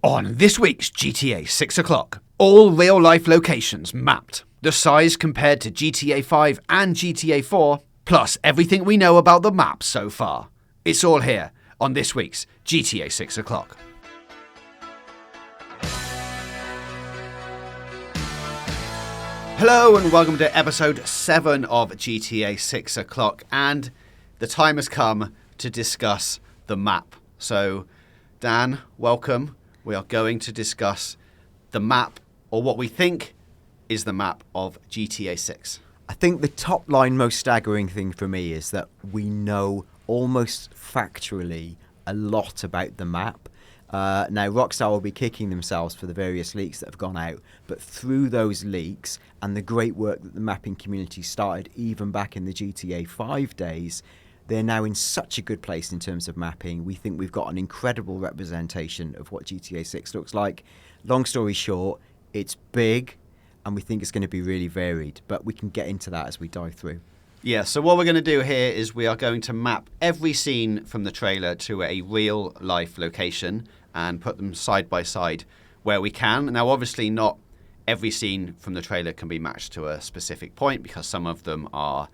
On this week's GTA 6 o'clock, all real-life locations mapped, the size compared to GTA 5 and GTA 4, plus everything we know about the map so far. It's all here on this week's GTA 6 o'clock. Hello and welcome to episode 7 of GTA 6 o'clock, and the time has come to discuss the map. So, Dan, welcome. We are going to discuss the map, or what we think is the map of GTA 6. I think the top line most staggering thing for me is that we know almost factually a lot about the map. Now, Rockstar will be kicking themselves for the various leaks that have gone out, but through those leaks and the great work that the mapping community started even back in the GTA 5 days, they're now in such a good place in terms of mapping. We think we've got an incredible representation of what GTA 6 looks like. Long story short, it's big, and we think it's going to be really varied, but we can get into that as we dive through. Yeah, so what we're going to do here is we are going to map every scene from the trailer to a real-life location and put them side by side where we can. Now, obviously, not every scene from the trailer can be matched to a specific point because some of them are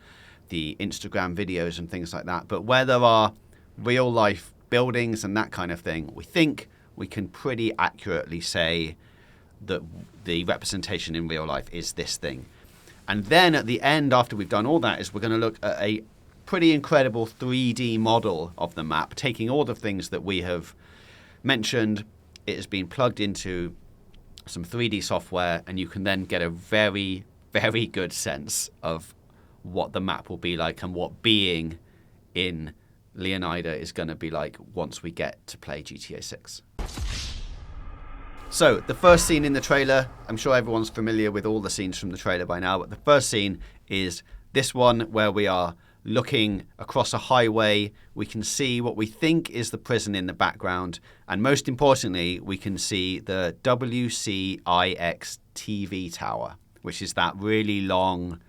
the Instagram videos and things like that. But where there are real-life buildings and that kind of thing, we think we can pretty accurately say that the representation in real life is this thing. And then at the end, after we've done all that, is we're going to look at a pretty incredible 3D model of the map, taking all the things that we have mentioned. It has been plugged into some 3D software, and you can then get a very, very good sense of what the map will be like and what being in Leonida is going to be like once we get to play GTA 6. So, the first scene in the trailer, I'm sure everyone's familiar with all the scenes from the trailer by now, but the first scene is this one where we are looking across a highway. We can see what we think is the prison in the background, and most importantly, we can see the WCIX TV tower, which is that really long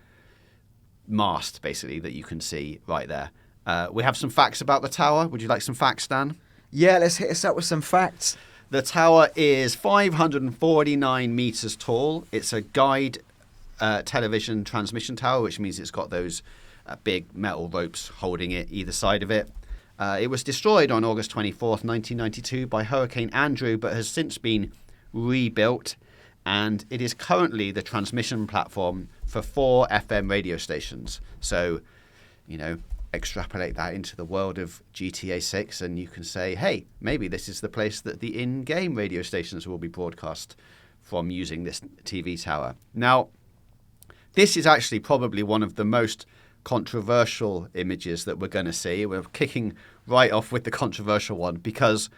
mast, basically, that you can see right there. We have some facts about the tower. Would you like some facts, Dan? Yeah, let's hit us up with some facts. The tower is 549 meters tall. It's a guide television transmission tower, which means it's got those big metal ropes holding it either side of it. It was destroyed on August 24th, 1992 by Hurricane Andrew, but has since been rebuilt, and it is currently the transmission platform for 4 FM radio stations. So, extrapolate that into the world of GTA 6 and you can say, hey, maybe this is the place that the in-game radio stations will be broadcast from using this TV tower. Now, this is actually probably one of the most controversial images that we're going to see. We're kicking right off with the controversial one because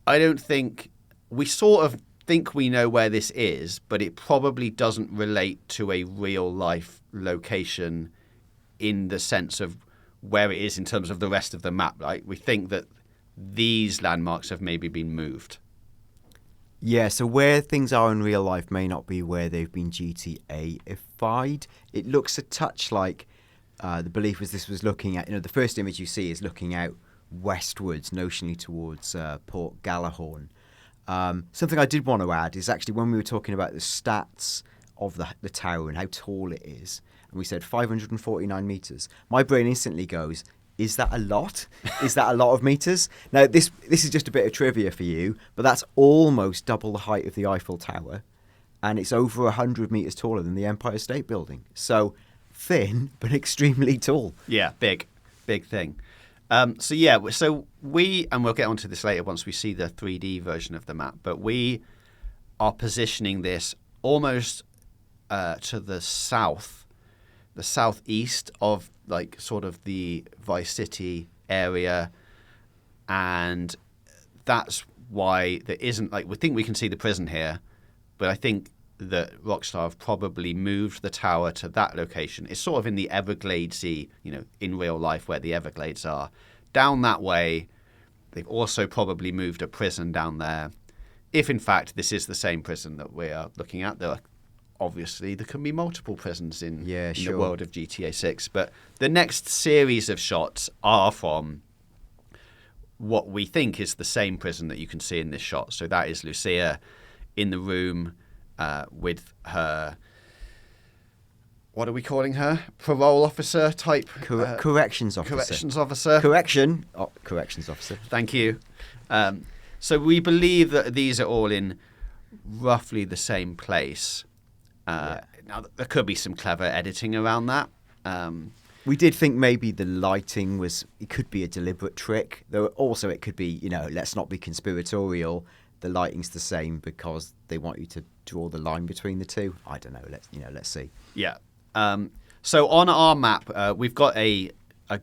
I don't think we sort of think we know where this is, but it probably doesn't relate to a real-life location in the sense of where it is in terms of the rest of the map, right? We think that these landmarks have maybe been moved. Yeah, so where things are in real life may not be where they've been GTA-ified. It looks a touch like the belief was this was looking at, the first image you see is looking out westwards, notionally towards Port Gallahorn. Something I did want to add is actually when we were talking about the stats of the tower and how tall it is, and we said 549 meters, my brain instantly goes, is that a lot? Is that a lot of meters? Now, this is just a bit of trivia for you, but that's almost double the height of the Eiffel Tower, and it's over 100 meters taller than the Empire State Building. So thin, but extremely tall. Yeah, big thing. So we, and we'll get onto this later once we see the 3D version of the map, but we are positioning this almost to the southeast of like sort of the Vice City area, and that's why there isn't, like, we think we can see the prison here, but I think that Rockstar have probably moved the tower to that location. It's sort of in the Evergladesy, in real life where the Everglades are. Down that way, they've also probably moved a prison down there. If in fact this is the same prison that we are looking at, obviously there can be multiple prisons in the world of GTA 6. But the next series of shots are from what we think is the same prison that you can see in this shot. So that is Lucia in the room with her, what are we calling her? Parole officer type? Corrections officer. Corrections officer. Corrections officer. Thank you. So we believe that these are all in roughly the same place. Now, there could be some clever editing around that. We did think maybe the lighting it could be a deliberate trick. Though also it could be, let's not be conspiratorial. The lighting's the same because they want you to draw the line between the two. I don't know. Let's see. Yeah. So on our map, we've got a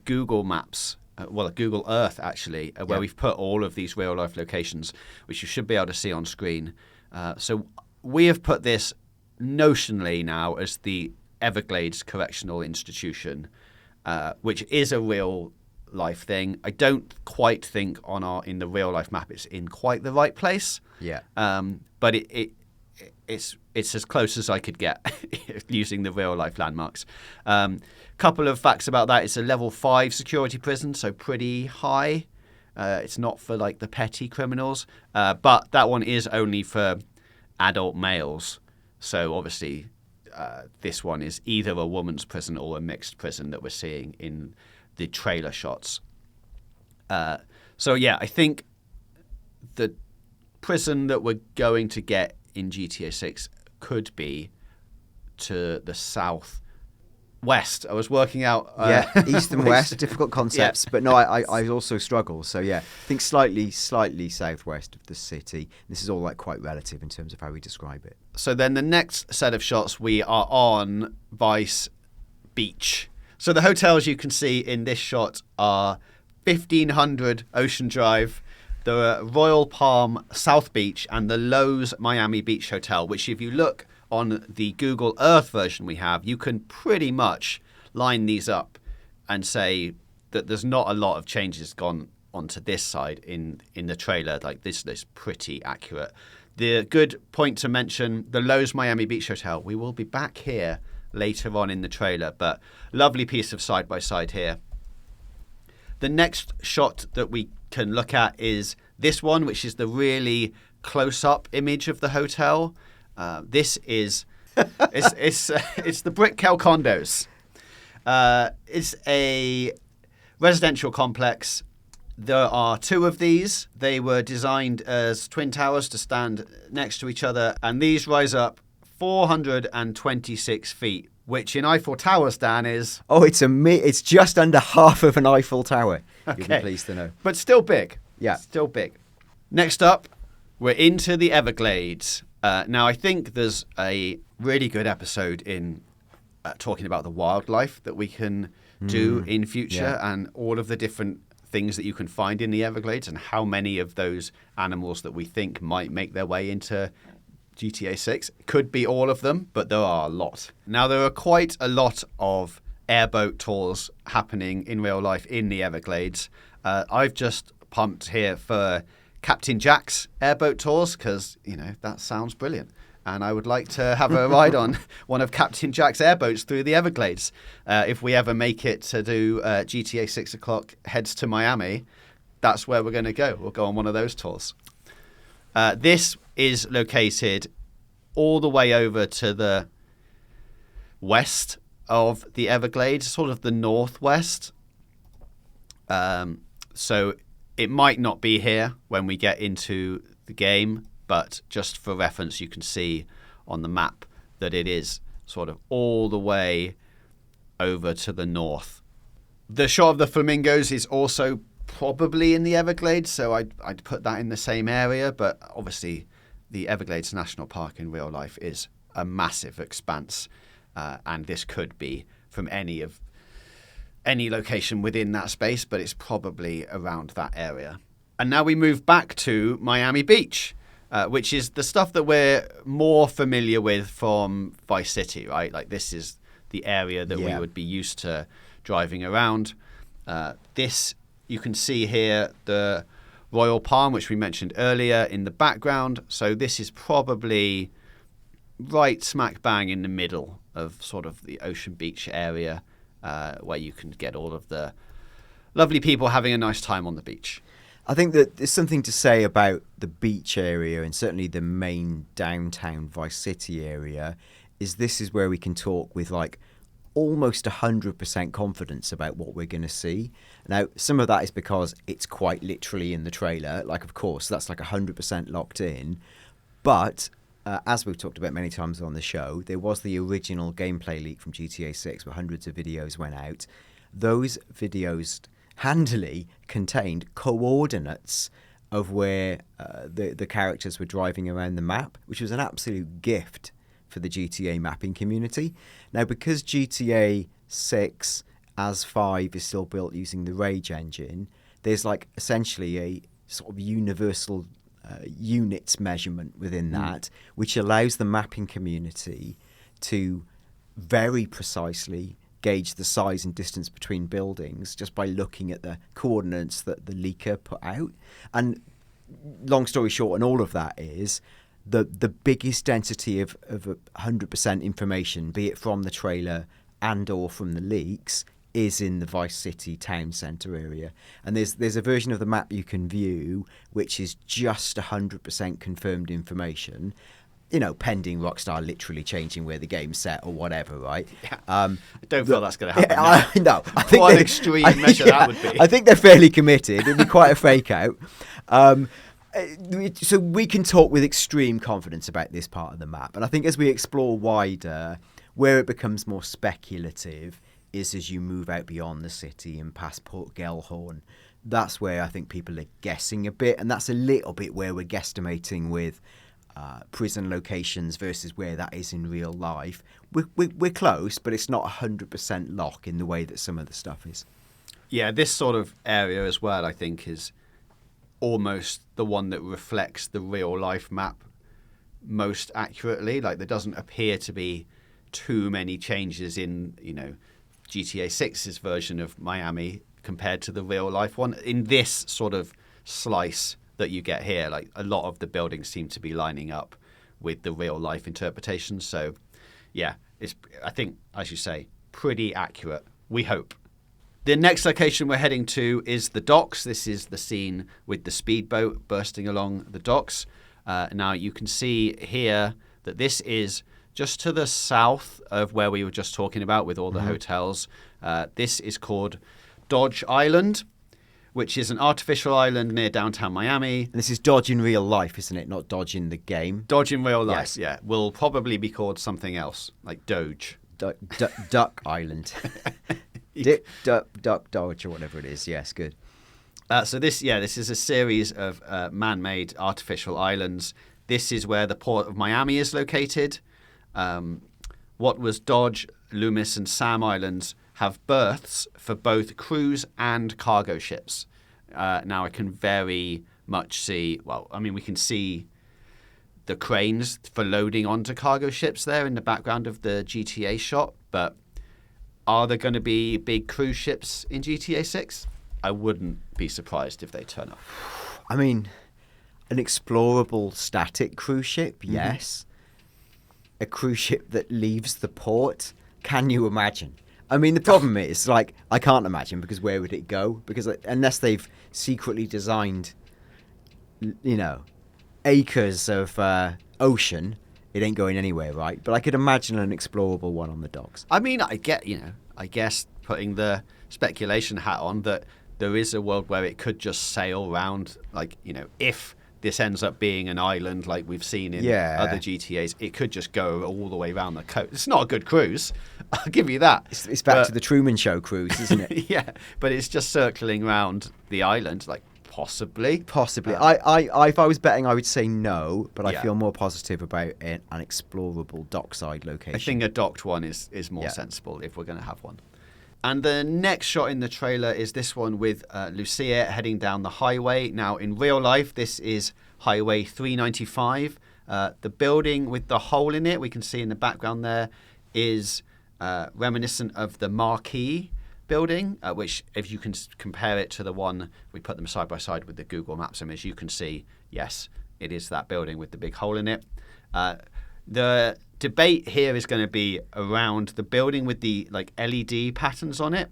Google Maps, a Google Earth actually, where we've put all of these real life locations, which you should be able to see on screen. So we have put this notionally now as the Everglades Correctional Institution, which is a real life thing. I don't quite think in the real life map it's in quite the right place. Yeah. But it's as close as I could get using the real life landmarks. Couple of facts about that: it's a level 5 security prison, so pretty high. It's not for like the petty criminals, but that one is only for adult males. So obviously, this one is either a woman's prison or a mixed prison that we're seeing in the trailer shots. So yeah, I think the prison that we're going to get in GTA 6 could be to the south west. I was working out east and west, difficult concepts, but no, I also struggle. So yeah, I think slightly southwest of the city. This is all like quite relative in terms of how we describe it. So then the next set of shots, we are on Vice Beach. So the hotels you can see in this shot are 1500 Ocean Drive, the Royal Palm South Beach, and the Lowe's Miami Beach Hotel, which if you look on the Google Earth version we have, you can pretty much line these up and say that there's not a lot of changes gone onto this side in the trailer. Like this is pretty accurate. The good point to mention, the Lowe's Miami Beach Hotel, we will be back here later on in the trailer, but lovely piece of side-by-side here. The next shot that we can look at is this one, which is the really close-up image of the hotel. This is it's the Brickell condos. It's a residential complex. There are 2 of these. They were designed as twin towers to stand next to each other, and these rise up 426 feet, which in Eiffel Towers, Dan, is... Oh, it's just under half of an Eiffel Tower. Okay. You'll be pleased to know. But still big. Yeah. Still big. Next up, we're into the Everglades. Now, I think there's a really good episode in talking about the wildlife that we can do in future and all of the different things that you can find in the Everglades and how many of those animals that we think might make their way into GTA 6. Could be all of them, but there are a lot. Now, there are quite a lot of airboat tours happening in real life in the Everglades. I've just pumped here for Captain Jack's airboat tours because, that sounds brilliant. And I would like to have a ride on one of Captain Jack's airboats through the Everglades. If we ever make it to do GTA 6 o'clock heads to Miami, that's where we're going to go. We'll go on one of those tours. This is located all the way over to the west of the Everglades, sort of the northwest. So it might not be here when we get into the game, but just for reference, you can see on the map that it is sort of all the way over to the north. The shot of the flamingos is also probably in the Everglades, so I'd put that in the same area, but obviously the Everglades National Park in real life is a massive expanse, and this could be from any location within that space, but it's probably around that area. And now we move back to Miami Beach, which is the stuff that we're more familiar with from Vice City, right? Like this is the area that we would be used to driving around. This, you can see here, the Royal Palm, which we mentioned earlier in the background. So this is probably right smack bang in the middle of sort of the Ocean Beach area, where you can get all of the lovely people having a nice time on the beach. I think that there's something to say about the beach area and certainly the main downtown Vice City area. This is where we can talk with like almost 100% confidence about what we're going to see. Now, some of that is because it's quite literally in the trailer. Like, of course, that's like 100% locked in. But as we've talked about many times on the show, there was the original gameplay leak from GTA 6 where hundreds of videos went out. Those videos handily contained coordinates of where the characters were driving around the map, which was an absolute gift for the GTA mapping community. Now, because GTA 6 as 5 is still built using the Rage engine, there's like essentially a sort of universal units measurement within that, which allows the mapping community to very precisely gauge the size and distance between buildings just by looking at the coordinates that the leaker put out. And long story short, and all of that is the biggest density of 100% information, be it from the trailer and or from the leaks, is in the Vice City town centre area. And there's a version of the map you can view which is just 100% confirmed information, you know, pending Rockstar literally changing where the game's set or whatever, right? Yeah. I don't feel that's going to happen. No, I think what an extreme measure that would be. I think they're fairly committed. It'd be quite a fake out. So we can talk with extreme confidence about this part of the map. And I think as we explore wider, where it becomes more speculative is as you move out beyond the city and past Port Gellhorn. That's where I think people are guessing a bit. And that's a little bit where we're guesstimating with prison locations versus where that is in real life. We're close, but it's not 100% lock in the way that some of the stuff is. Yeah, this sort of area as well, I think, is almost the one that reflects the real life map most accurately. Like, there doesn't appear to be too many changes in, you know, GTA 6's version of Miami compared to the real life one. In this sort of slice that you get here, like, a lot of the buildings seem to be lining up with the real life interpretation. So yeah, it's, I think, as you say, pretty accurate, we hope. The next location we're heading to is the docks. This is the scene with the speedboat bursting along the docks. Now you can see here that this is just to the south of where we were just talking about with all the hotels. This is called Dodge Island, which is an artificial island near downtown Miami. And this is Dodge in real life, isn't it? Not Dodge in the game. Dodge in real life, Yes. yeah. Will probably be called something else, like Doge. Duck Island. Duck Dodge or whatever it is. Yes, good. So this is a series of man-made artificial islands. This is where the port of Miami is located. What was Dodge, Loomis, and Sam Islands have berths for both cruise and cargo ships. Now I can very much see, we can see the cranes for loading onto cargo ships there in the background of the GTA shot, but are there going to be big cruise ships in GTA 6? I wouldn't be surprised if they turn up. I mean, an explorable static cruise ship, yes. A cruise ship that leaves the port, can you imagine? I mean, the problem is, like, I can't imagine, because where would it go? Because unless they've secretly designed, you know, acres of ocean, it ain't going anywhere, right? But I could imagine an explorable one on the docks. I mean, I guess putting the speculation hat on that there is a world where it could just sail around, like, you know, if this ends up being an island like we've seen in other GTAs, it could just go all the way around the coast. It's not a good cruise, I'll give you that. It's back to the Truman Show cruise, isn't it? Yeah, but it's just circling around the island, like, possibly. If I was betting, I would say no, but I feel more positive about an explorable dockside location. I think a docked one is more sensible if we're going to have one. And the next shot in the trailer is this one with Lucia heading down the highway. Now, in real life, this is Highway 395. The building with the hole in it, we can see in the background there, is reminiscent of the Marquee building, which, if you can compare it to the one, we put them side by side with the Google Maps image, you can see, yes, it is that building with the big hole in it. The debate here is going to be around the building with the, like, LED patterns on it.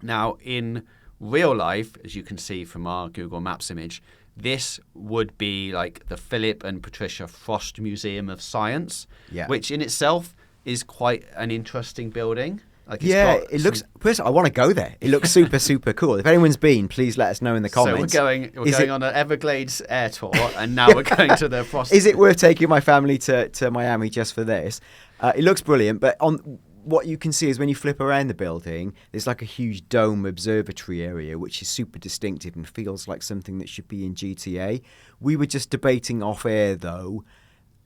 Now, in real life, as you can see from our Google Maps image, this would be like the Philip and Patricia Frost Museum of Science, which in itself is quite an interesting building. Like it looks. First, I want to go there. It looks super, super cool. If anyone's been, please let us know in the comments. So we're going on an Everglades air tour, and now we're going to the Frost. Is it worth taking my family to Miami just for this? It looks brilliant, but on what you can see is when you flip around the building, there's like a huge dome observatory area, which is super distinctive and feels like something that should be in GTA. We were just debating off air, though.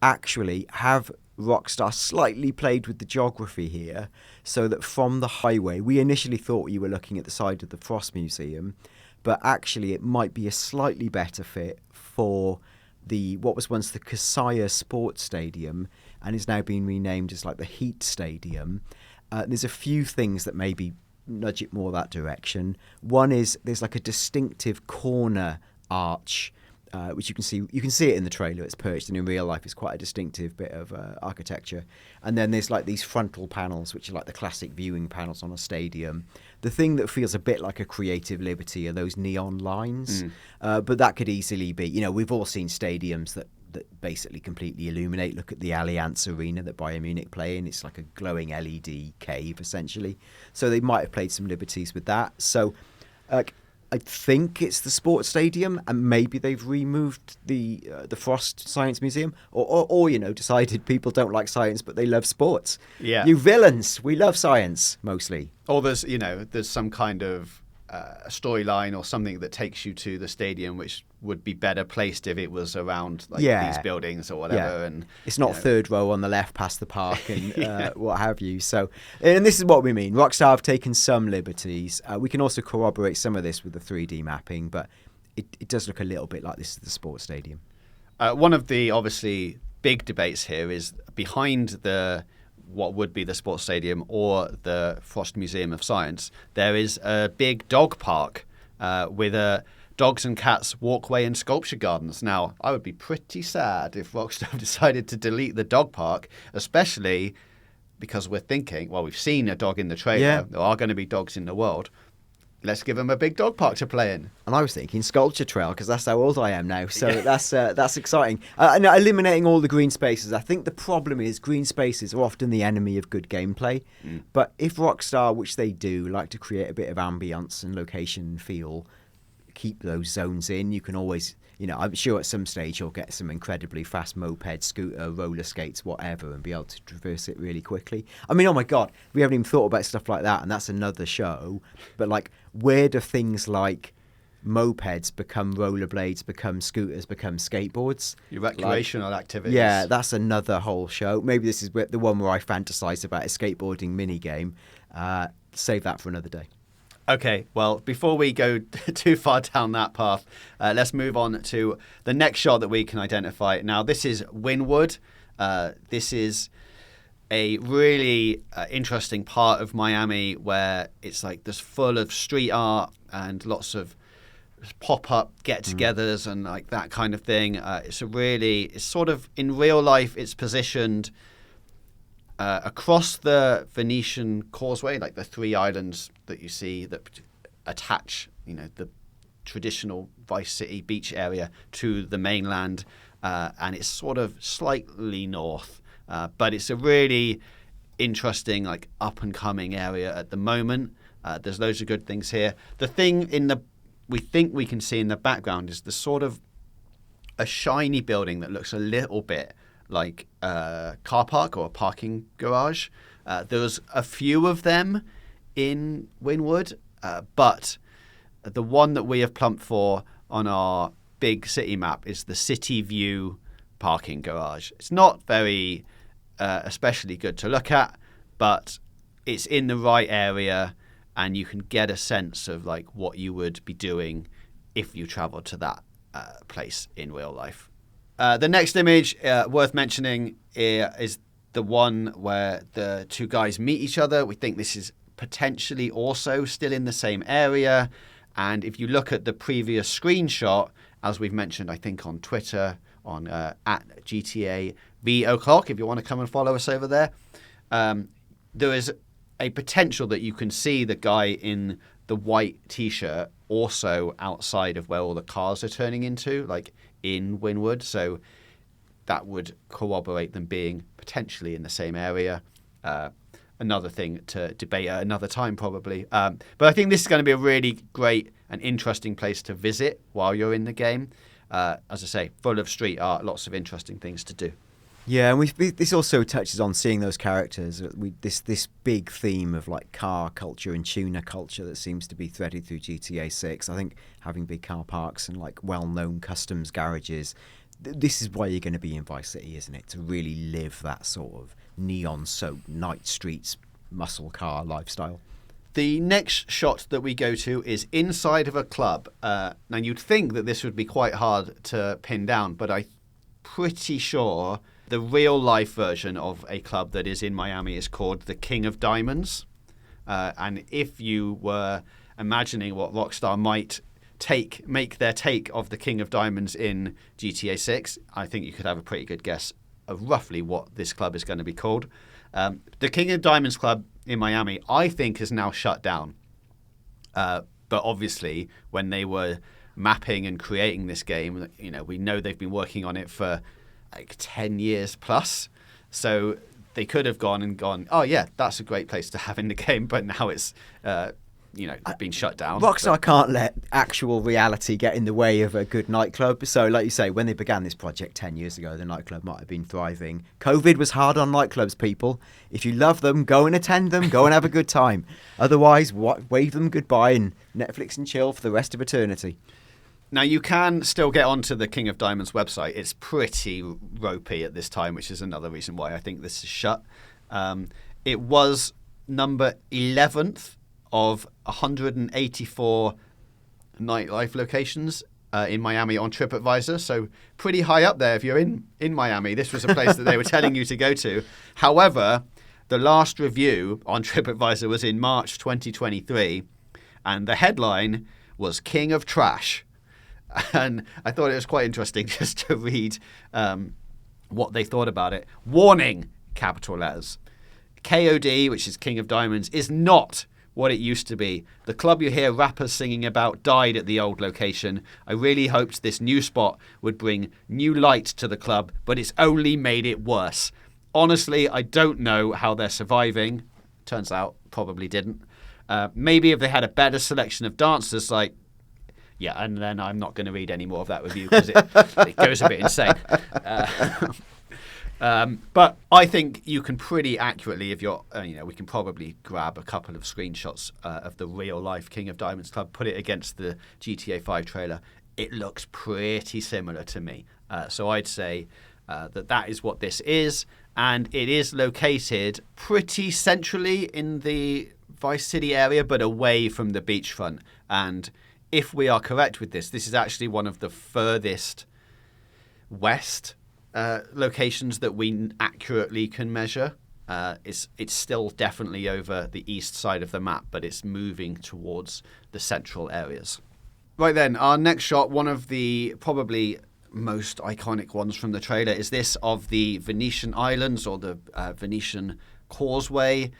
Actually, have Rockstar slightly played with the geography here so that from the highway, we initially thought you were looking at the side of the Frost Museum, but actually it might be a slightly better fit for what was once the Kasaya Sports Stadium and is now being renamed as like the Heat Stadium. There's a few things that maybe nudge it more that direction. One is there's like a distinctive corner arch, which you can see it in the trailer. It's perched, and in real life it's quite a distinctive bit of architecture. And then there's like these frontal panels, which are like the classic viewing panels on a stadium. The thing that feels a bit like a creative liberty are those neon lines, but that could easily be, we've all seen stadiums that basically completely illuminate. Look at the Allianz Arena that Bayern Munich play in. It's like a glowing LED cave, essentially. So they might have played some liberties with that. So I think it's the sports stadium, and maybe they've removed the Frost Science Museum, or decided people don't like science but they love sports. Yeah, you villains, we love science mostly. Or there's some kind of storyline or something that takes you to the stadium, which would be better placed if it was around these buildings or whatever. Yeah. And it's not third row on the left past the park and what have you. So, and this is what we mean. Rockstar have taken some liberties. We can also corroborate some of this with the 3D mapping, but it does look a little bit like this is the sports stadium. One of the obviously big debates here is behind what would be the sports stadium or the Frost Museum of Science, there is a big dog park with a dogs and cats walkway and sculpture gardens. Now, I would be pretty sad if Rockstar decided to delete the dog park, especially because we're thinking, well, we've seen a dog in the trailer. Yeah. There are going to be dogs in the world. Let's give them a big dog park to play in. And I was thinking sculpture trail, because that's how old I am now. So that's exciting. And eliminating all the green spaces. I think the problem is green spaces are often the enemy of good gameplay. But if Rockstar, which they do, like to create a bit of ambience and location and feel, keep those zones in, you can always, I'm sure at some stage you'll get some incredibly fast moped, scooter, roller skates, whatever, and be able to traverse it really quickly. I mean, oh my God, we haven't even thought about stuff like that, and that's another show. But where do things like mopeds become rollerblades, become scooters, become skateboards? Your recreational activities. Yeah, that's another whole show. Maybe this is the one where I fantasize about a skateboarding mini game. Save that for another day. Okay, well, before we go too far down that path, let's move on to the next shot that we can identify. Now, this is Wynwood. This is a really interesting part of Miami where it's like this full of street art and lots of pop-up get-togethers and like that kind of thing. It's sort of, in real life, it's positioned across the Venetian Causeway, like the three islands that you see that attach, the traditional Vice City beach area to the mainland, and it's sort of slightly north, but it's a really interesting, like up-and-coming area at the moment. There's loads of good things here. The thing we think we can see in the background is the sort of a shiny building that looks a little bit like a car park or a parking garage. There's a few of them in Wynwood, but the one that we have plumped for on our big city map is the City View parking garage. It's not very especially good to look at, but it's in the right area and you can get a sense of like what you would be doing if you traveled to that place in real life. The next image worth mentioning is the one where the two guys meet each other. We think this is potentially also still in the same area. And if you look at the previous screenshot, as we've mentioned, I think on Twitter, on at GTA V o'clock, if you want to come and follow us over there, there is a potential that you can see the guy in the white T-shirt also outside of where all the cars are turning into, like in Wynwood. So that would corroborate them being potentially in the same area. Another thing to debate at another time, probably. But I think this is going to be a really great and interesting place to visit while you're in the game. As I say, full of street art, lots of interesting things to do. Yeah, and this also touches on seeing those characters. This big theme of like car culture and tuner culture that seems to be threaded through GTA 6. I think having big car parks and like well-known customs garages, this is why you're going to be in Vice City, isn't it? To really live that sort of neon-soaked night streets muscle car lifestyle. The next shot that we go to is inside of a club. Now, you'd think that this would be quite hard to pin down, but I'm pretty sure the real-life version of a club that is in Miami is called the King of Diamonds. And if you were imagining what Rockstar might make their take of the King of Diamonds in GTA 6, I think you could have a pretty good guess of roughly what this club is going to be called. The King of Diamonds Club in Miami, I think, is now shut down. But obviously, when they were mapping and creating this game, we know they've been working on it for like 10 years plus. So they could have gone, oh yeah, that's a great place to have in the game, but now it's been shut down. Rockstar can't let actual reality get in the way of a good nightclub. So like you say, when they began this project 10 years ago, the nightclub might have been thriving. COVID was hard on nightclubs, people. If you love them, go and attend them, go and have a good time. Otherwise, wave them goodbye and Netflix and chill for the rest of eternity. Now, you can still get onto the King of Diamonds website. It's pretty ropey at this time, which is another reason why I think this is shut. It was number 11th of 184 nightlife locations in Miami on TripAdvisor. So pretty high up there if you're in Miami. This was a place that they were telling you to go to. However, the last review on TripAdvisor was in March 2023, and the headline was King of Trash. And I thought it was quite interesting just to read what they thought about it. Warning, capital letters. KOD, which is King of Diamonds, is not what it used to be. The club you hear rappers singing about died at the old location. I really hoped this new spot would bring new light to the club, but it's only made it worse. Honestly, I don't know how they're surviving. Turns out, probably didn't. Maybe if they had a better selection of dancers, like... Yeah, and then I'm not going to read any more of that review because it goes a bit insane. But I think you can pretty accurately, if you're, we can probably grab a couple of screenshots of the real life King of Diamonds Club, put it against the GTA 5 trailer. It looks pretty similar to me. So I'd say that is what this is. And it is located pretty centrally in the Vice City area, but away from the beachfront. And if we are correct with this, this is actually one of the furthest west locations that we accurately can measure. It's still definitely over the east side of the map, but it's moving towards the central areas. Right then, our next shot, one of the probably most iconic ones from the trailer, is this of the Venetian Islands, or the Venetian Causeway.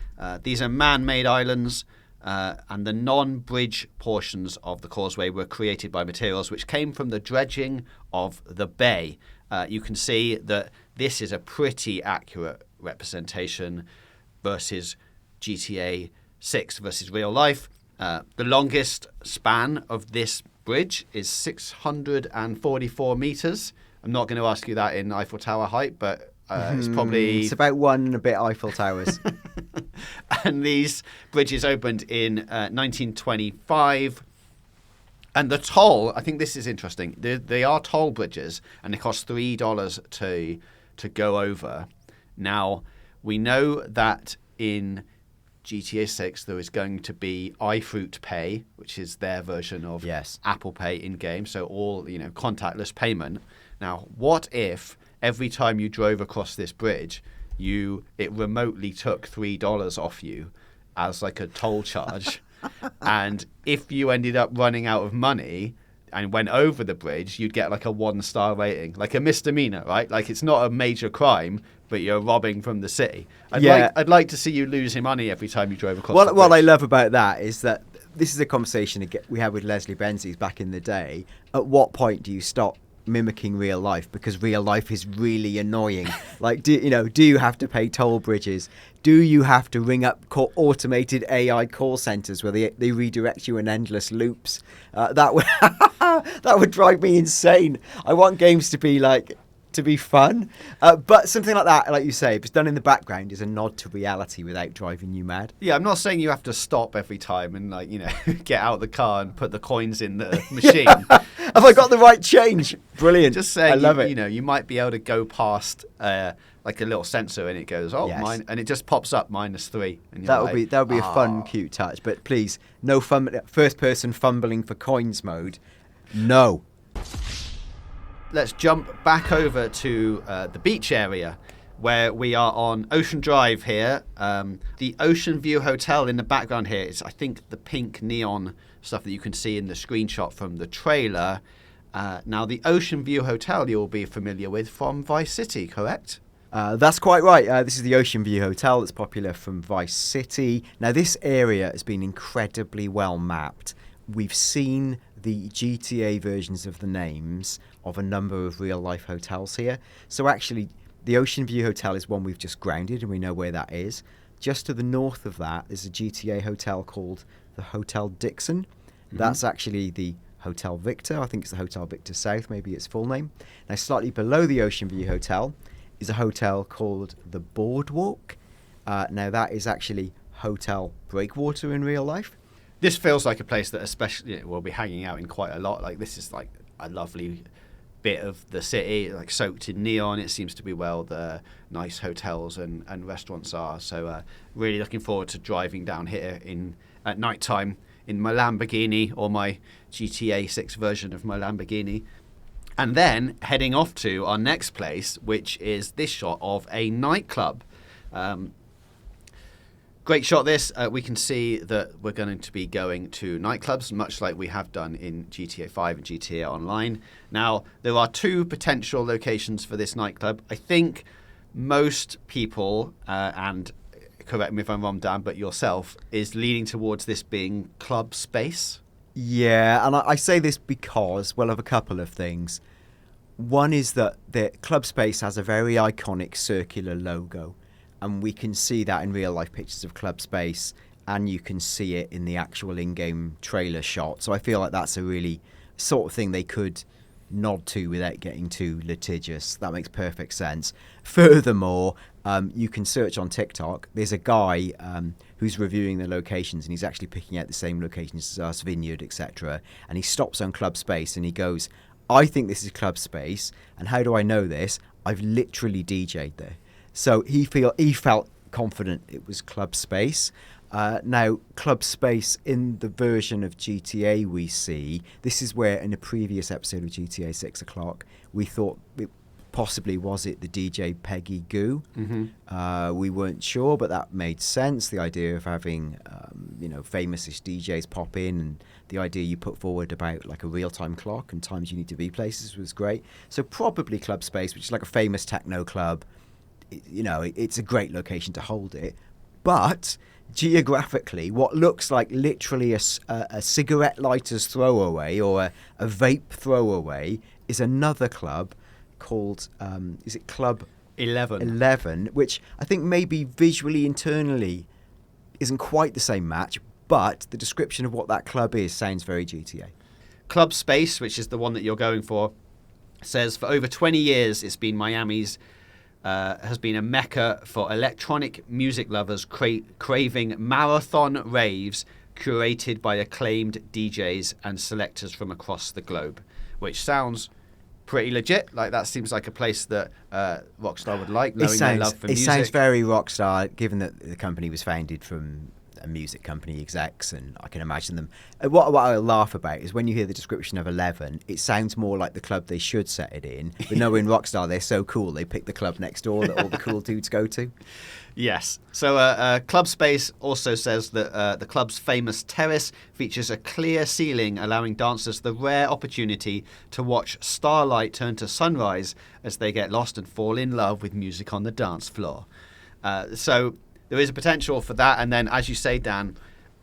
These are man-made islands, and the non-bridge portions of the causeway were created by materials which came from the dredging of the bay. You can see that this is a pretty accurate representation versus GTA 6 versus real life. The longest span of this bridge is 644 meters. I'm not going to ask you that in Eiffel Tower height, but it's probably... It's about one and a bit Eiffel Towers. And these bridges opened in 1925. And the toll, I think this is interesting. They are toll bridges, and they cost $3 to go over. Now, we know that in GTA 6 there is going to be iFruit Pay, which is their version of Apple Pay in-game, so all contactless payment. Now, what if every time you drove across this bridge, it remotely took $3 off you as like a toll charge? And if you ended up running out of money and went over the bridge, you'd get like a 1-star rating, like a misdemeanor, right? Like it's not a major crime, but you're robbing from the city. I'd like to see you losing money every time you drove across the bridge. What I love about that is that this is a conversation we had with Leslie Benzies back in the day. At what point do you stop mimicking real life, because real life is really annoying? Like, do you have to pay toll bridges? Do you have to ring up automated AI call centers where they redirect you in endless loops? That would that would drive me insane. I want games to be fun, but something like that, like you say, if it's done in the background, is a nod to reality without driving you mad. Yeah, I'm not saying you have to stop every time and get out of the car and put the coins in the machine. Have I got the right change? Brilliant. Just saying, I love it. You might be able to go past like a little sensor and it goes, Yes. mine, and it just pops up -3. And That would be a fun, cute touch. But please, no first person fumbling for coins mode. No. Let's jump back over to the beach area where we are on Ocean Drive here. The Ocean View Hotel in the background here is, I think, the pink neon stuff that you can see in the screenshot from the trailer. Now, the Ocean View Hotel you'll be familiar with from Vice City, correct? That's quite right. This is the Ocean View Hotel that's popular from Vice City. Now, this area has been incredibly well mapped. We've seen the GTA versions of the names of a number of real-life hotels here. So actually, the Ocean View Hotel is one we've just grounded, and we know where that is. Just to the north of that is a GTA hotel called the Hotel Dixon. Mm-hmm. That's actually the Hotel Victor. I think it's the Hotel Victor South, maybe its full name. Now, slightly below the Ocean View Hotel is a hotel called the Boardwalk. Now, that is actually Hotel Breakwater in real life. This feels like a place that especially we'll be hanging out in quite a lot. Like, this is like a lovely bit of the city, like soaked in neon. It seems to be where the nice hotels and restaurants are. So really looking forward to driving down here at night time in my Lamborghini, or my GTA 6 version of my Lamborghini. And then heading off to our next place, which is this shot of a nightclub. Great shot this. We can see that we're going to be going to nightclubs, much like we have done in GTA 5 and GTA Online. Now, there are two potential locations for this nightclub. I think most people, and correct me if I'm wrong, Dan, but yourself, is leaning towards this being club space. Yeah, and I say this because, well, of a couple of things. One is that the club space has a very iconic circular logo. And we can see that in real-life pictures of Club Space, and you can see it in the actual in-game trailer shot. So I feel like that's a really sort of thing they could nod to without getting too litigious. That makes perfect sense. Furthermore, you can search on TikTok. There's a guy who's reviewing the locations, and he's actually picking out the same locations as us, Wynwood, etc. And he stops on Club Space, and he goes, I think this is Club Space, and how do I know this? I've literally DJ'd there. So he felt confident it was Club Space. Now, Club Space in the version of GTA we see, this is where in a previous episode of GTA 6 O'Clock, we thought it possibly was it the DJ Peggy Goo. Mm-hmm. We weren't sure, but that made sense. The idea of having, famous-ish DJs pop in, and the idea you put forward about like a real-time clock and times you need to be places was great. So probably Club Space, which is like a famous techno club. It's a great location to hold it, but geographically, what looks like literally a cigarette lighter's throwaway or a vape throwaway is another club called, is it Club 11, which I think maybe visually, internally, isn't quite the same match, but the description of what that club is sounds very GTA. Club Space, which is the one that you're going for, says for over 20 years it's been Miami's has been a mecca for electronic music lovers craving marathon raves curated by acclaimed DJs and selectors from across the globe, which sounds pretty legit. Like, that seems like a place that Rockstar would like, knowing their love for music. It sounds very Rockstar, given that the company was founded from a music company execs, and I can imagine them. What I laugh about is when you hear the description of 11, it sounds more like the club they should set it in. But no, in Rockstar, they're so cool, they pick the club next door that all the cool dudes go to. Yes. So Club Space also says that the club's famous terrace features a clear ceiling, allowing dancers the rare opportunity to watch starlight turn to sunrise as they get lost and fall in love with music on the dance floor. So there is a potential for that. And then, as you say, Dan,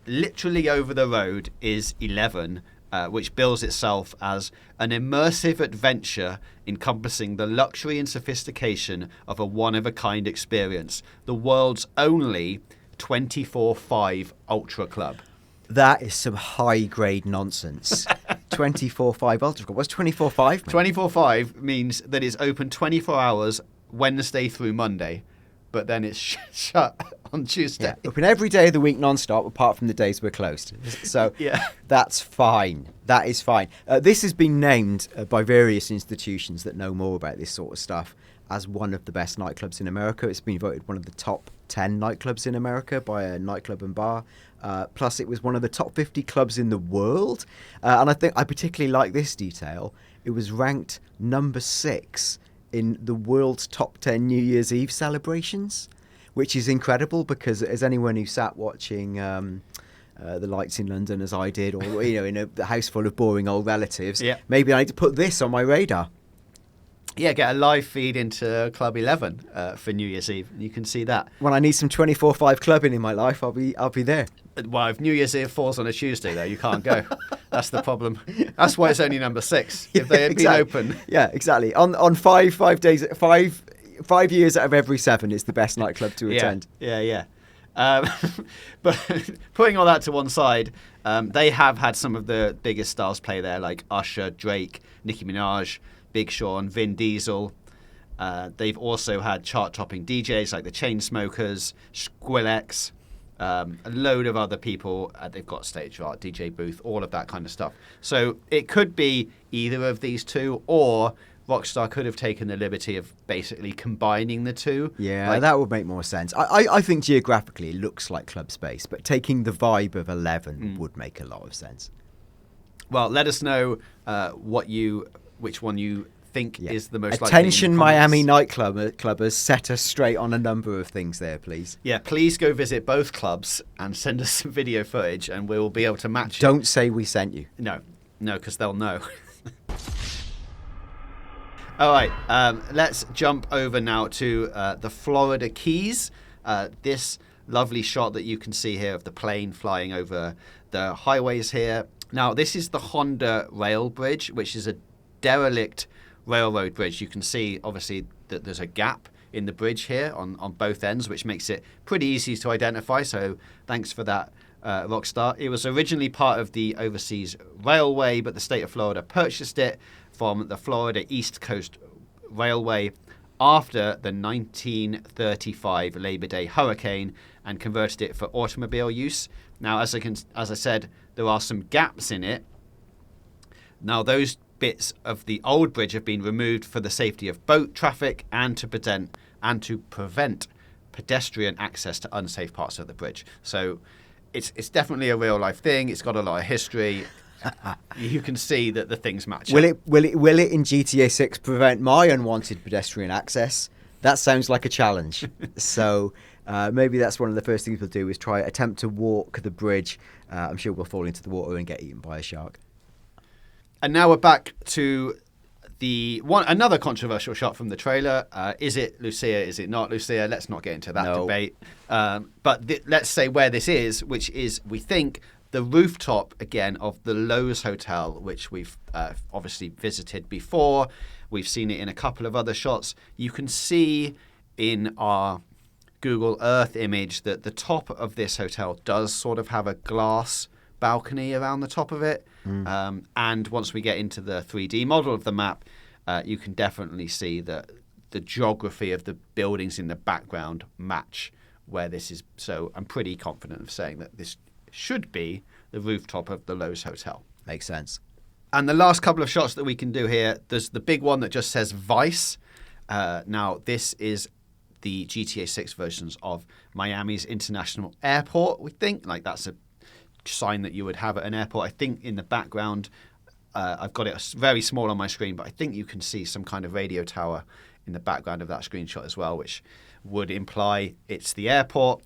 literally over the road is 11, which bills itself as an immersive adventure encompassing the luxury and sophistication of a one-of-a-kind experience. The world's only 24/5 Ultra Club. That is some high-grade nonsense. 24/5 Ultra Club. What's 24/5? 24/5 means that it's open 24 hours Wednesday through Monday, but then it's shut on Tuesday. Yeah, open every day of the week non-stop, apart from the days we're closed. So Yeah. that's fine. That is fine. This has been named by various institutions that know more about this sort of stuff as one of the best nightclubs in America. It's been voted one of the top 10 nightclubs in America by a nightclub and bar. Plus, it was one of the top 50 clubs in the world. And I think I particularly like this detail. It was ranked number 6 in the world's top 10 New Year's Eve celebrations, which is incredible because as anyone who sat watching the lights in London as I did, or in a house full of boring old relatives, maybe I need to put this on my radar. Yeah, get a live feed into Club 11 for New Year's Eve. You can see that. When I need some 24/5 clubbing in my life, I'll be there. Well, if New Year's Eve falls on a Tuesday, though, you can't go. That's the problem. That's why it's only number 6. If they had been open. Yeah, exactly. On 5 days, 5 years out of every 7, it's the best nightclub to attend. Yeah. But putting all that to one side, they have had some of the biggest stars play there, like Usher, Drake, Nicki Minaj, Big Sean, Vin Diesel. They've also had chart-topping DJs like the Chainsmokers, Skrillex, a load of other people. They've got stage art, DJ booth, all of that kind of stuff. So it could be either of these two, or Rockstar could have taken the liberty of basically combining the two. Yeah, that would make more sense. I think geographically it looks like club space, but taking the vibe of 11 would make a lot of sense. Well, let us know which one you think is the most likely. Attention, Miami nightclubbers, set us straight on a number of things there, please. Yeah, please go visit both clubs and send us some video footage, and we'll be able to match it. Don't say we sent you. No, because they'll know. All right, let's jump over now to the Florida Keys. This lovely shot that you can see here of the plane flying over the highways here. Now, this is the Honda Rail Bridge, which is a derelict railroad bridge. You can see, obviously, that there's a gap in the bridge here on both ends, which makes it pretty easy to identify. So thanks for that, Rockstar. It was originally part of the Overseas Railway, but the state of Florida purchased it from the Florida East Coast Railway after the 1935 Labor Day hurricane and converted it for automobile use. Now, as I said, there are some gaps in it. Now, those bits of the old bridge have been removed for the safety of boat traffic and to prevent pedestrian access to unsafe parts of the bridge. So it's definitely a real life thing. It's got a lot of history. You can see that the things match. Will it in GTA 6 prevent my unwanted pedestrian access? That sounds like a challenge. So maybe that's one of the first things we'll do is attempt to walk the bridge. I'm sure we'll fall into the water and get eaten by a shark. And now we're back to another controversial shot from the trailer. Is it Lucia? Is it not Lucia? Let's not get into that debate. But let's say where this is, which is, we think, the rooftop again of the Lowe's Hotel, which we've obviously visited before. We've seen it in a couple of other shots. You can see in our Google Earth image that the top of this hotel does sort of have a glass balcony around the top of it. And once we get into the 3D model of the map, you can definitely see that the geography of the buildings in the background match where this is. So I'm pretty confident of saying that this should be the rooftop of the Lowe's Hotel. Makes sense. And the last couple of shots that we can do here, there's the big one that just says Vice. Now, this is the GTA 6 versions of Miami's International Airport, we think. Like, that's a sign that you would have at an airport. I think in the background, I've got it very small on my screen, but I think you can see some kind of radio tower in the background of that screenshot as well, which would imply it's the airport.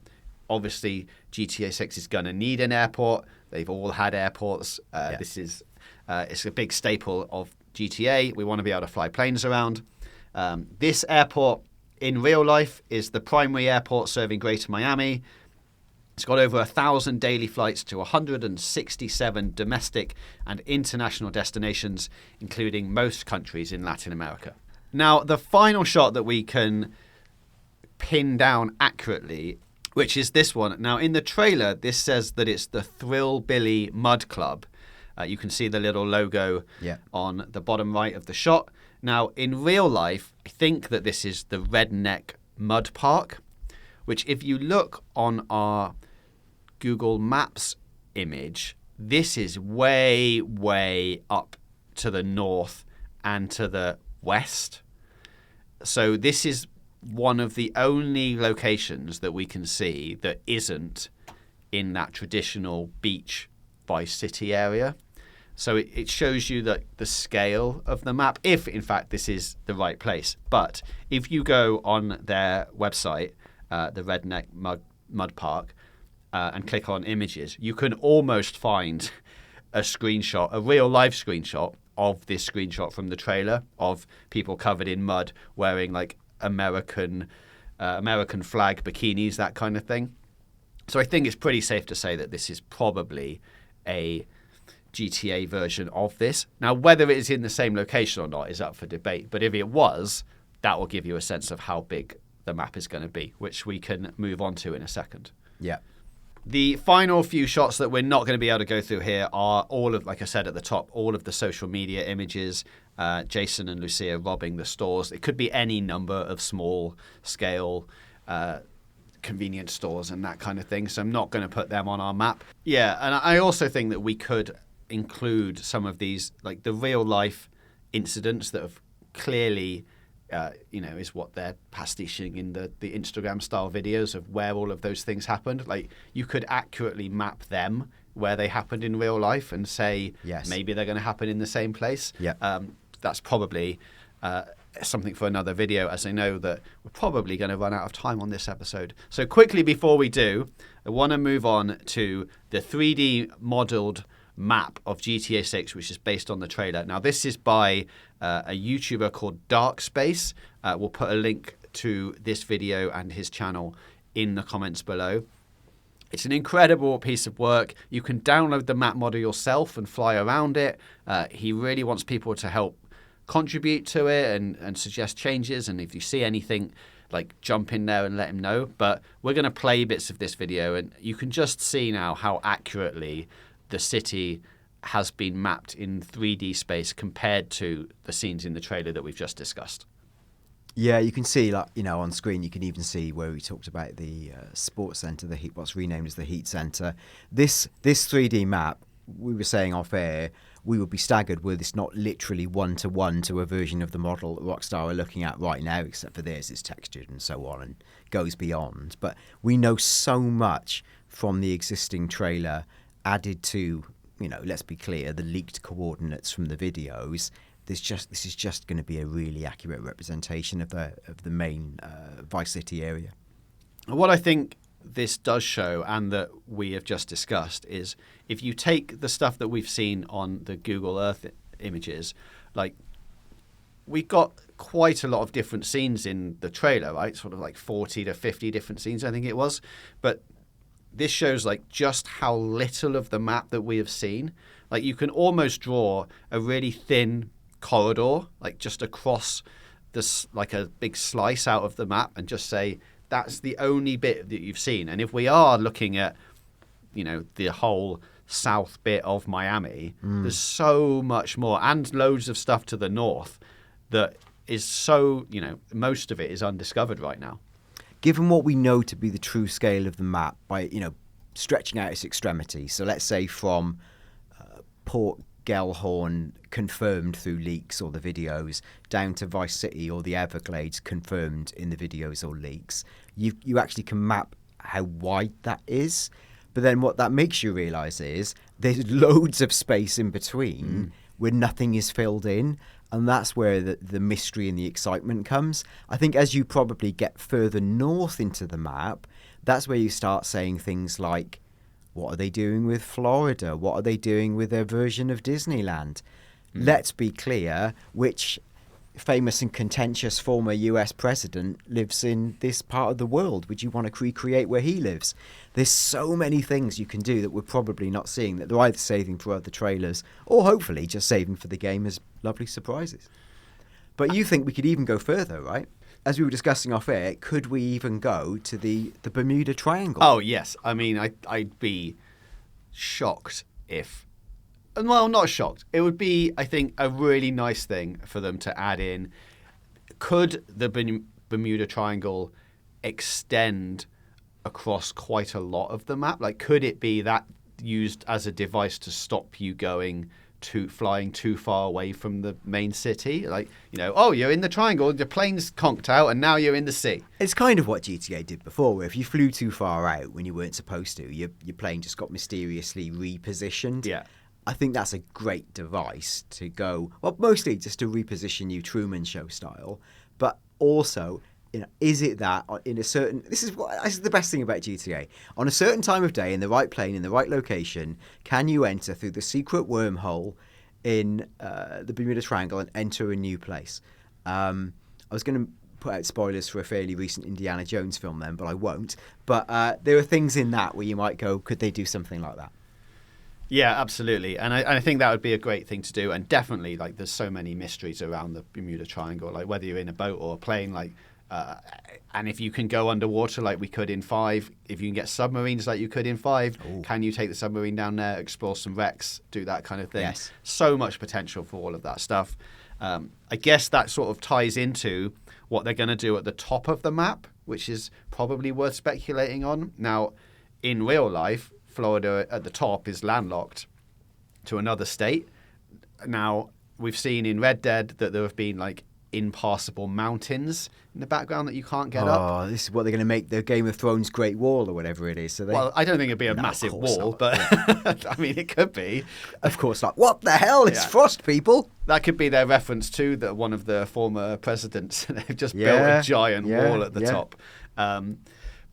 Obviously, GTA 6 is going to need an airport. They've all had airports. This is it's a big staple of GTA. We want to be able to fly planes around. This airport in real life is the primary airport serving Greater Miami. It's got over 1,000 daily flights to 167 domestic and international destinations, including most countries in Latin America. Now, the final shot that we can pin down accurately, which is this one. Now, in the trailer, this says that it's the Thrillbilly Mud Club. You can see the little logo on the bottom right of the shot. Now, in real life, I think that this is the Redneck Mud Park, which if you look on our Google Maps image, this is way, way up to the north and to the west. So this is one of the only locations that we can see that isn't in that traditional beach by city area. So it shows you that the scale of the map, if in fact this is the right place. But if you go on their website, the Redneck Mud Park, and click on images, you can almost find a screenshot, a real life screenshot of this screenshot from the trailer of people covered in mud wearing like American flag bikinis, that kind of thing. So I think it's pretty safe to say that this is probably a GTA version of this. Now, whether it is in the same location or not is up for debate, but if it was, that will give you a sense of how big the map is going to be, which we can move on to in a second. Yeah. The final few shots that we're not going to be able to go through here are all of, like I said at the top, all of the social media images, Jason and Lucia robbing the stores. It could be any number of small scale convenience stores and that kind of thing. So I'm not going to put them on our map. Yeah, and I also think that we could include some of these, like the real life incidents that have clearly is what they're pastiching in the Instagram style videos of where all of those things happened. Like you could accurately map them where they happened in real life and say maybe they're going to happen in the same place. Yeah. That's probably something for another video, as I know that we're probably going to run out of time on this episode. So quickly before we do, I want to move on to the 3D modeled map of GTA 6, which is based on the trailer. Now, this is by a YouTuber called Dark Space. We'll put a link to this video and his channel in the comments below. It's an incredible piece of work. You can download the map model yourself and fly around it. He really wants people to help contribute to it and suggest changes. And if you see anything, like jump in there and let him know. But we're going to play bits of this video, and you can just see now how accurately the city has been mapped in 3D space compared to the scenes in the trailer that we've just discussed. Yeah, you can see, like, on screen, you can even see where we talked about the sports centre, what's renamed as the Heat Centre. This 3D map, we were saying off air, we would be staggered were this not literally one-to-one to a version of the model Rockstar are looking at right now, except for theirs is textured and so on and goes beyond. But we know so much from the existing trailer added to, let's be clear, the leaked coordinates from the videos. This is just going to be a really accurate representation of the main Vice City area. What I think this does show, and that we have just discussed, is if you take the stuff that we've seen on the Google Earth images, like we got quite a lot of different scenes in the trailer, right? Sort of like 40 to 50 different scenes, I think it was. But this shows like just how little of the map that we have seen. Like you can almost draw a really thin corridor, like just across this, like a big slice out of the map, and just say that's the only bit that you've seen. And if we are looking at, the whole south bit of Miami, there's so much more, and loads of stuff to the north that is so, most of it is undiscovered right now. Given what we know to be the true scale of the map by, stretching out its extremities, so let's say from Port Gellhorn confirmed through leaks or the videos down to Vice City or the Everglades confirmed in the videos or leaks, you actually can map how wide that is. But then what that makes you realise is there's loads of space in between where nothing is filled in. And that's where the mystery and the excitement comes. I think as you probably get further north into the map, that's where you start saying things like, what are they doing with Florida? What are they doing with their version of Disneyland? Let's be clear, which famous and contentious former US president lives in this part of the world. Would you want to recreate where he lives? There's so many things you can do that we're probably not seeing, that they're either saving for other trailers or hopefully just saving for the game as lovely surprises. But you think we could even go further, right? As we were discussing off air, could we even go to the Bermuda Triangle? Oh, yes. I mean, I'd be shocked if... Well, not shocked. It would be, I think, a really nice thing for them to add in. Could the Bermuda Triangle extend across quite a lot of the map? Like, could it be that used as a device to stop you flying too far away from the main city? Like, oh, you're in the triangle, the plane's conked out, and now you're in the sea. It's kind of what GTA did before, where if you flew too far out when you weren't supposed to, your plane just got mysteriously repositioned. Yeah. I think that's a great device to go, well, mostly just to reposition you Truman Show style, but also, is it that in a certain... This is the best thing about GTA. On a certain time of day, in the right plane, in the right location, can you enter through the secret wormhole in the Bermuda Triangle and enter a new place? I was going to put out spoilers for a fairly recent Indiana Jones film then, but I won't. But there are things in that where you might go, could they do something like that? Yeah, absolutely. And I think that would be a great thing to do. And definitely, like, there's so many mysteries around the Bermuda Triangle, like whether you're in a boat or a plane, like, and if you can go underwater like we could in 5, if you can get submarines like you could in 5, Ooh. Can you take the submarine down there, explore some wrecks, do that kind of thing? Yes. So much potential for all of that stuff. I guess that sort of ties into what they're going to do at the top of the map, which is probably worth speculating on. Now, in real life, Florida at the top is landlocked to another state. Now, we've seen in Red Dead that there have been like impassable mountains in the background that you can't get up. Oh, this is what they're going to make the Game of Thrones Great Wall or whatever it is. So well, I don't think it'd be a massive wall, not. But I mean, it could be. Of course not. What the hell? It's frost, people. That could be their reference to one of the former presidents. They've just built a giant wall at the top.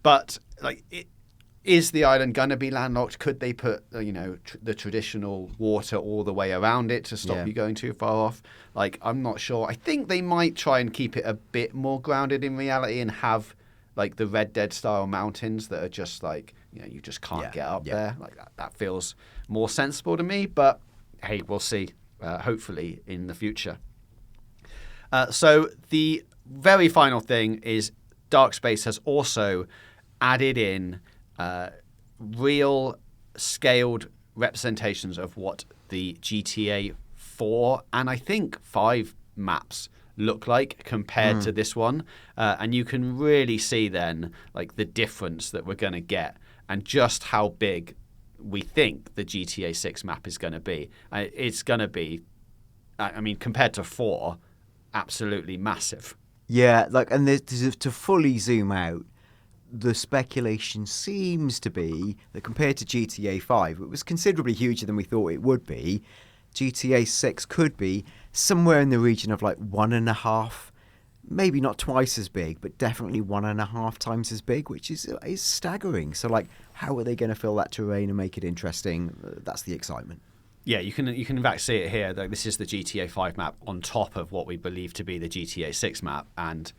But like is the island going to be landlocked? Could they put, the traditional water all the way around it to stop you going too far off? Like, I'm not sure. I think they might try and keep it a bit more grounded in reality and have, like, the Red Dead style mountains that are just like, you just can't get up there. Like, that feels more sensible to me. But, hey, we'll see, hopefully, in the future. So the very final thing is Dark Space has also added in real scaled representations of what the GTA 4 and I think 5 maps look like compared to this one. And you can really see then like the difference that we're going to get and just how big we think the GTA 6 map is going to be. It's going to be, I mean, compared to 4, absolutely massive. Yeah, like, and to fully zoom out, the speculation seems to be that compared to GTA 5, it was considerably huger than we thought it would be. GTA 6 could be somewhere in the region of like 1.5, maybe not twice as big, but definitely 1.5 times as big, which is staggering. So, like, how are they going to fill that terrain and make it interesting? That's the excitement. Yeah, you can in fact see it here. This is the GTA 5 map on top of what we believe to be the GTA 6 map, and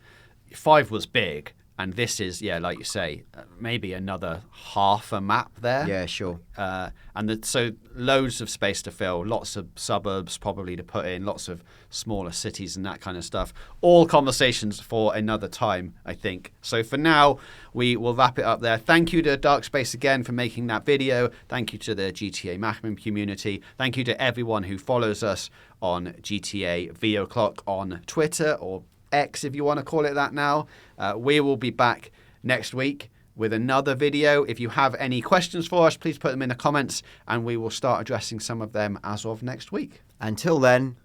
5 was big. And this is, like you say, maybe another half a map there. Yeah, sure. So loads of space to fill, lots of suburbs probably to put in, lots of smaller cities and that kind of stuff. All conversations for another time, I think. So for now, we will wrap it up there. Thank you to Dark Space again for making that video. Thank you to the GTA Maximum community. Thank you to everyone who follows us on GTA VO Clock on Twitter, or X if you want to call it that now. We will be back next week with another video. If you have any questions for us, please put them in the comments and we will start addressing some of them as of next week. Until then,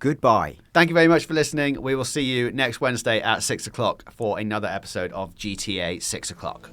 goodbye. Thank you very much for listening. We will see you next Wednesday at 6 o'clock for another episode of GTA 6 o'clock.